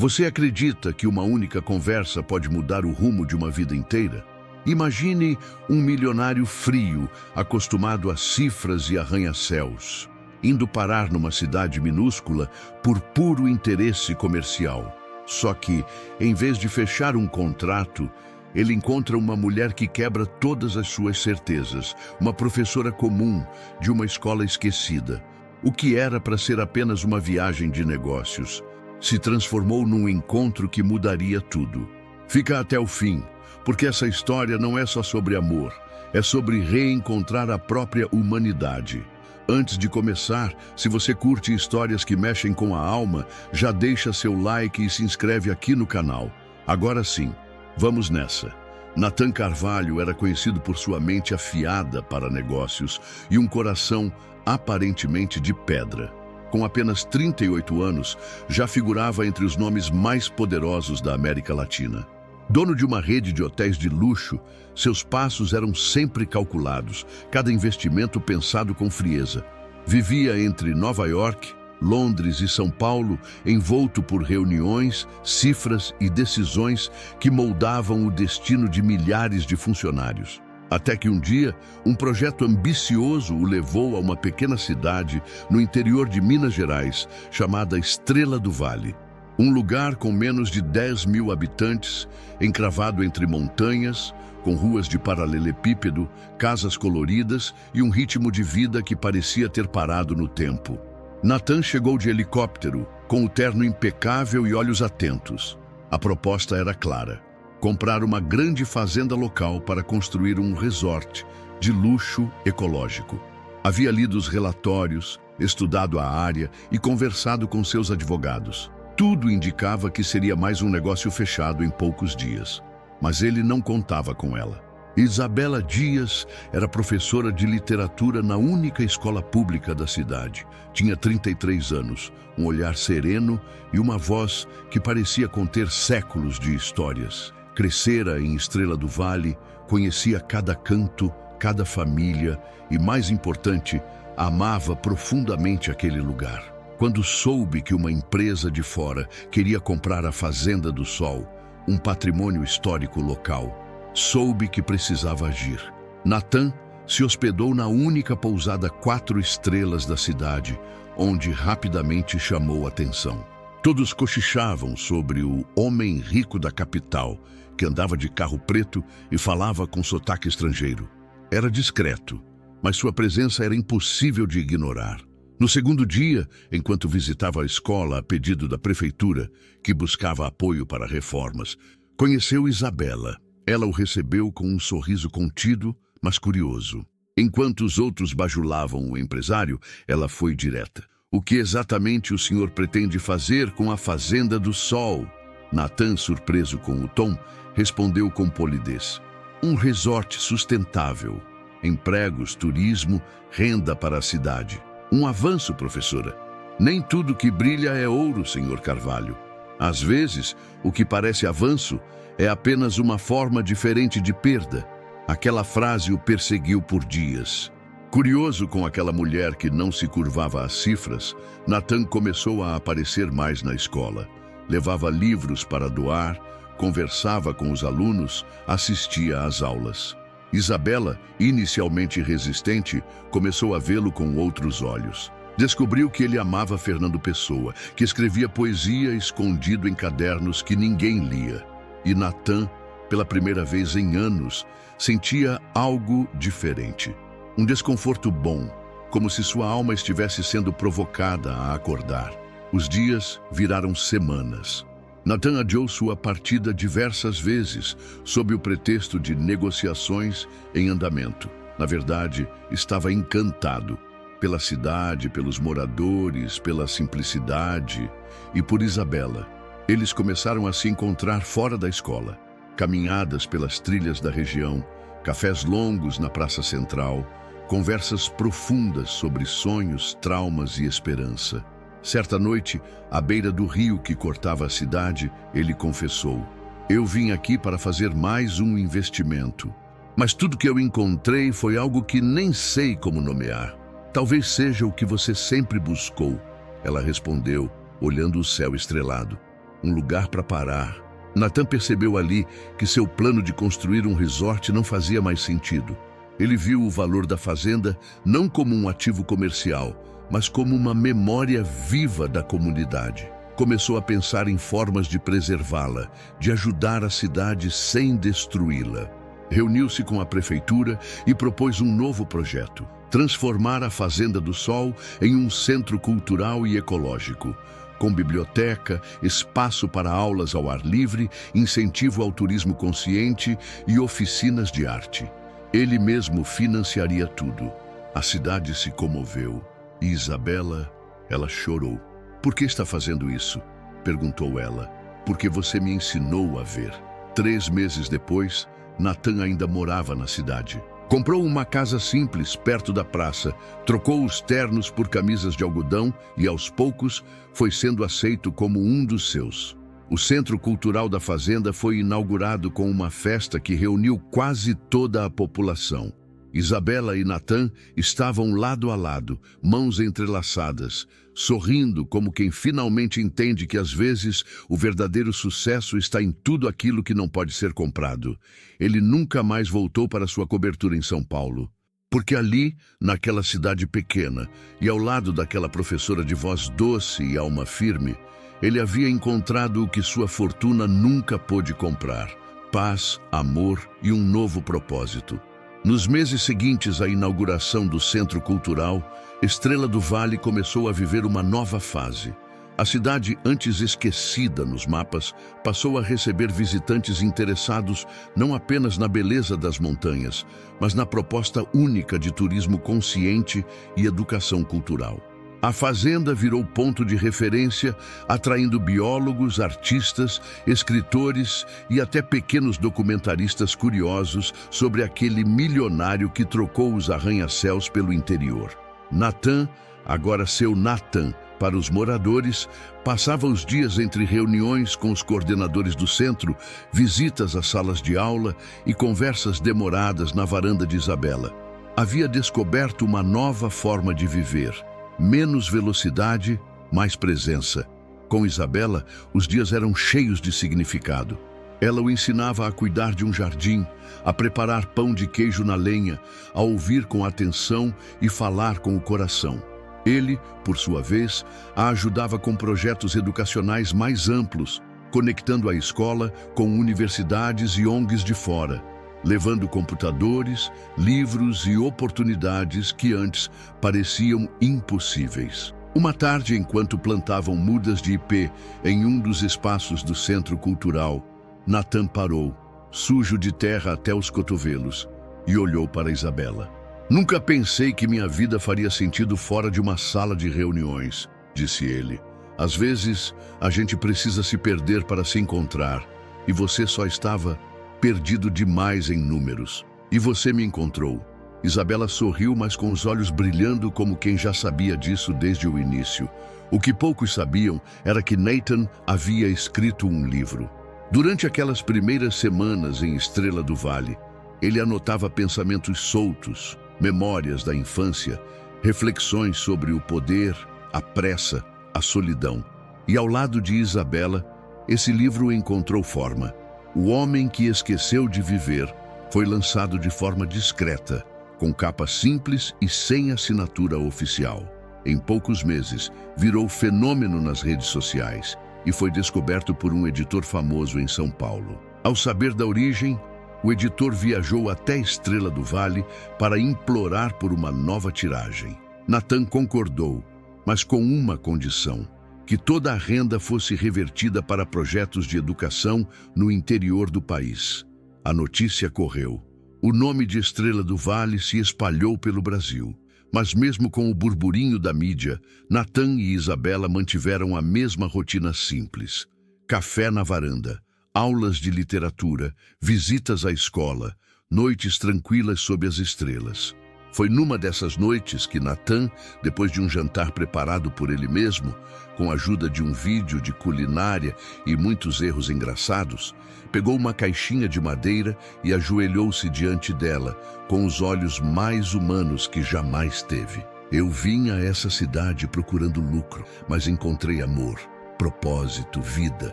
Você acredita que uma única conversa pode mudar o rumo de uma vida inteira? Imagine um milionário frio, acostumado a cifras e arranha-céus, indo parar numa cidade minúscula por puro interesse comercial. Só que, em vez de fechar um contrato, ele encontra uma mulher que quebra todas as suas certezas, uma professora comum de uma escola esquecida. O que era para ser apenas uma viagem de negócios se transformou num encontro que mudaria tudo. Fica até o fim, porque essa história não é só sobre amor, é sobre reencontrar a própria humanidade. Antes de começar, se você curte histórias que mexem com a alma, já deixa seu like e se inscreve aqui no canal. Agora sim, vamos nessa. Nathan Carvalho era conhecido por sua mente afiada para negócios e um coração aparentemente de pedra. Com apenas 38 anos, já figurava entre os nomes mais poderosos da América Latina. Dono de uma rede de hotéis de luxo, seus passos eram sempre calculados, cada investimento pensado com frieza. Vivia entre Nova York, Londres e São Paulo, envolto por reuniões, cifras e decisões que moldavam o destino de milhares de funcionários. Até que um dia, um projeto ambicioso o levou a uma pequena cidade no interior de Minas Gerais, chamada Estrela do Vale. Um lugar com menos de 10 mil habitantes, encravado entre montanhas, com ruas de paralelepípedo, casas coloridas e um ritmo de vida que parecia ter parado no tempo. Nathan chegou de helicóptero, com o terno impecável e olhos atentos. A proposta era clara: comprar uma grande fazenda local para construir um resort de luxo ecológico. Havia lido os relatórios, estudado a área e conversado com seus advogados. Tudo indicava que seria mais um negócio fechado em poucos dias. Mas ele não contava com ela. Isabela Dias era professora de literatura na única escola pública da cidade. Tinha 33 anos, um olhar sereno e uma voz que parecia conter séculos de histórias. Crescera em Estrela do Vale, conhecia cada canto, cada família e, mais importante, amava profundamente aquele lugar. Quando soube que uma empresa de fora queria comprar a Fazenda do Sol, um patrimônio histórico local, soube que precisava agir. Nathan se hospedou na única pousada 4 estrelas da cidade, onde rapidamente chamou atenção. Todos cochichavam sobre o homem rico da capital, que andava de carro preto e falava com sotaque estrangeiro. Era discreto, mas sua presença era impossível de ignorar. No segundo dia, enquanto visitava a escola a pedido da prefeitura, que buscava apoio para reformas, conheceu Isabela. Ela o recebeu com um sorriso contido, mas curioso. Enquanto os outros bajulavam o empresário, ela foi direta. O que exatamente o senhor pretende fazer com a Fazenda do Sol? Nathan, surpreso com o tom, respondeu com polidez. Um resort sustentável. Empregos, turismo, renda para a cidade. Um avanço, professora. Nem tudo que brilha é ouro, senhor Carvalho. Às vezes, o que parece avanço é apenas uma forma diferente de perda. Aquela frase o perseguiu por dias. Curioso com aquela mulher que não se curvava às cifras, Nathan começou a aparecer mais na escola. Levava livros para doar, conversava com os alunos, assistia às aulas. Isabela, inicialmente resistente, começou a vê-lo com outros olhos. Descobriu que ele amava Fernando Pessoa, que escrevia poesia escondido em cadernos que ninguém lia. E Nathan, pela primeira vez em anos, sentia algo diferente. Um desconforto bom, como se sua alma estivesse sendo provocada a acordar. Os dias viraram semanas. Nathan adiou sua partida diversas vezes, sob o pretexto de negociações em andamento. Na verdade, estava encantado pela cidade, pelos moradores, pela simplicidade e por Isabela. Eles começaram a se encontrar fora da escola. Caminhadas pelas trilhas da região, cafés longos na praça central, conversas profundas sobre sonhos, traumas e esperança. Certa noite, à beira do rio que cortava a cidade, ele confessou: eu vim aqui para fazer mais um investimento. Mas tudo que eu encontrei foi algo que nem sei como nomear. Talvez seja o que você sempre buscou, ela respondeu, olhando o céu estrelado. um lugar para parar. Natan percebeu ali que seu plano de construir um resort não fazia mais sentido. Ele viu o valor da fazenda não como um ativo comercial, mas como uma memória viva da comunidade. Começou a pensar em formas de preservá-la, de ajudar a cidade sem destruí-la. Reuniu-se com a prefeitura e propôs um novo projeto: transformar a Fazenda do Sol em um centro cultural e ecológico, com biblioteca, espaço para aulas ao ar livre, incentivo ao turismo consciente e oficinas de arte. Ele mesmo financiaria tudo. A cidade se comoveu e Isabela, ela chorou. "Por que está fazendo isso?", perguntou ela. "Porque você me ensinou a ver." 3 meses depois, Natan ainda morava na cidade. Comprou uma casa simples perto da praça, trocou os ternos por camisas de algodão e, aos poucos, foi sendo aceito como um dos seus. O Centro Cultural da Fazenda foi inaugurado com uma festa que reuniu quase toda a população. Isabela e Natan estavam lado a lado, mãos entrelaçadas, sorrindo como quem finalmente entende que às vezes o verdadeiro sucesso está em tudo aquilo que não pode ser comprado. Ele nunca mais voltou para sua cobertura em São Paulo, porque ali, naquela cidade pequena, e ao lado daquela professora de voz doce e alma firme, ele havia encontrado o que sua fortuna nunca pôde comprar: paz, amor e um novo propósito. Nos meses seguintes à inauguração do Centro Cultural, Estrela do Vale começou a viver uma nova fase. A cidade, antes esquecida nos mapas, passou a receber visitantes interessados não apenas na beleza das montanhas, mas na proposta única de turismo consciente e educação cultural. A fazenda virou ponto de referência, atraindo biólogos, artistas, escritores e até pequenos documentaristas curiosos sobre aquele milionário que trocou os arranha-céus pelo interior. Natan, agora seu Natan, para os moradores, passava os dias entre reuniões com os coordenadores do centro, visitas às salas de aula e conversas demoradas na varanda de Isabela. Havia descoberto uma nova forma de viver: menos velocidade, mais presença. Com Isabela, os dias eram cheios de significado. Ela o ensinava a cuidar de um jardim, a preparar pão de queijo na lenha, a ouvir com atenção e falar com o coração. Ele, por sua vez, a ajudava com projetos educacionais mais amplos, conectando a escola com universidades e ONGs de fora, levando computadores, livros e oportunidades que antes pareciam impossíveis. Uma tarde, enquanto plantavam mudas de ipê em um dos espaços do Centro Cultural, Natan parou, sujo de terra até os cotovelos, e olhou para Isabela. "Nunca pensei que minha vida faria sentido fora de uma sala de reuniões", disse ele. "Às vezes, a gente precisa se perder para se encontrar, e você só estava perdido demais em números. E você me encontrou." Isabela sorriu, mas com os olhos brilhando como quem já sabia disso desde o início. O que poucos sabiam era que Nathan havia escrito um livro. Durante aquelas primeiras semanas em Estrela do Vale, ele anotava pensamentos soltos, memórias da infância, reflexões sobre o poder, a pressa, a solidão. E ao lado de Isabela, esse livro encontrou forma. O Homem que Esqueceu de Viver foi lançado de forma discreta, com capa simples e sem assinatura oficial. Em poucos meses, virou fenômeno nas redes sociais e foi descoberto por um editor famoso em São Paulo. Ao saber da origem, o editor viajou até Estrela do Vale para implorar por uma nova tiragem. Natan concordou, mas com uma condição: que toda a renda fosse revertida para projetos de educação no interior do país. A notícia correu. O nome de Estrela do Vale se espalhou pelo Brasil. Mas mesmo com o burburinho da mídia, Natan e Isabela mantiveram a mesma rotina simples: café na varanda, aulas de literatura, visitas à escola, noites tranquilas sob as estrelas. Foi numa dessas noites que Natan, depois de um jantar preparado por ele mesmo, com a ajuda de um vídeo de culinária e muitos erros engraçados, pegou uma caixinha de madeira e ajoelhou-se diante dela, com os olhos mais humanos que jamais teve. "Eu vim a essa cidade procurando lucro, mas encontrei amor, propósito, vida.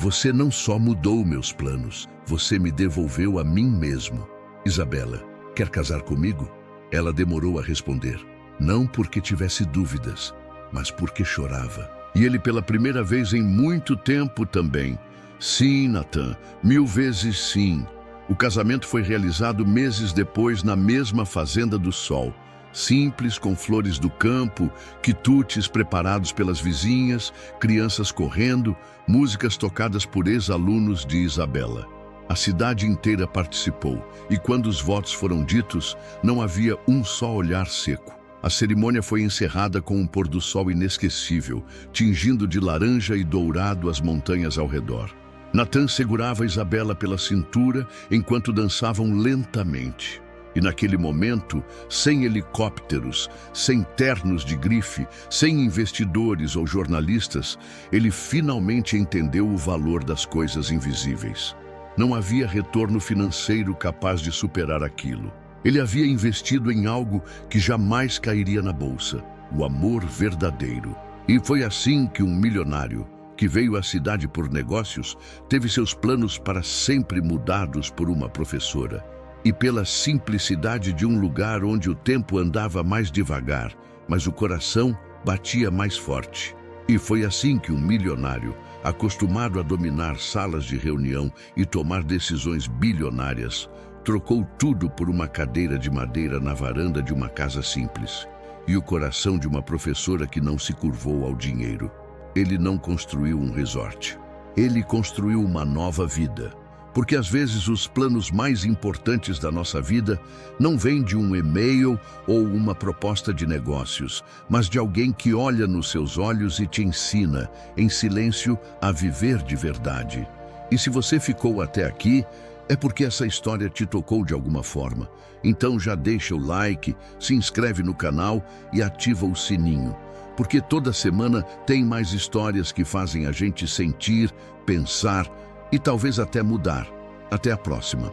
Você não só mudou meus planos, você me devolveu a mim mesmo. Isabela, quer casar comigo? Ela demorou a responder. Não porque tivesse dúvidas, mas porque chorava. E ele pela primeira vez em muito tempo também. Sim, Natan, 1000 vezes sim. O casamento foi realizado meses depois na mesma Fazenda do Sol. Simples, com flores do campo, quitutes preparados pelas vizinhas, crianças correndo, músicas tocadas por ex-alunos de Isabela. A cidade inteira participou, e quando os votos foram ditos, não havia um só olhar seco. A cerimônia foi encerrada com um pôr do sol inesquecível, tingindo de laranja e dourado as montanhas ao redor. Natan segurava Isabela pela cintura enquanto dançavam lentamente. E naquele momento, sem helicópteros, sem ternos de grife, sem investidores ou jornalistas, ele finalmente entendeu o valor das coisas invisíveis. Não havia retorno financeiro capaz de superar aquilo. Ele havia investido em algo que jamais cairia na bolsa, o amor verdadeiro. E foi assim que um milionário, que veio à cidade por negócios, teve seus planos para sempre mudados por uma professora. E pela simplicidade de um lugar onde o tempo andava mais devagar, mas o coração batia mais forte. E foi assim que um milionário, acostumado a dominar salas de reunião e tomar decisões bilionárias, trocou tudo por uma cadeira de madeira na varanda de uma casa simples. E o coração de uma professora que não se curvou ao dinheiro. Ele não construiu um resort. Ele construiu uma nova vida. Porque às vezes os planos mais importantes da nossa vida não vêm de um e-mail ou uma proposta de negócios, mas de alguém que olha nos seus olhos e te ensina, em silêncio, a viver de verdade. E se você ficou até aqui, é porque essa história te tocou de alguma forma. Então já deixa o like, se inscreve no canal e ativa o sininho. Porque toda semana tem mais histórias que fazem a gente sentir, pensar e talvez até mudar. Até a próxima.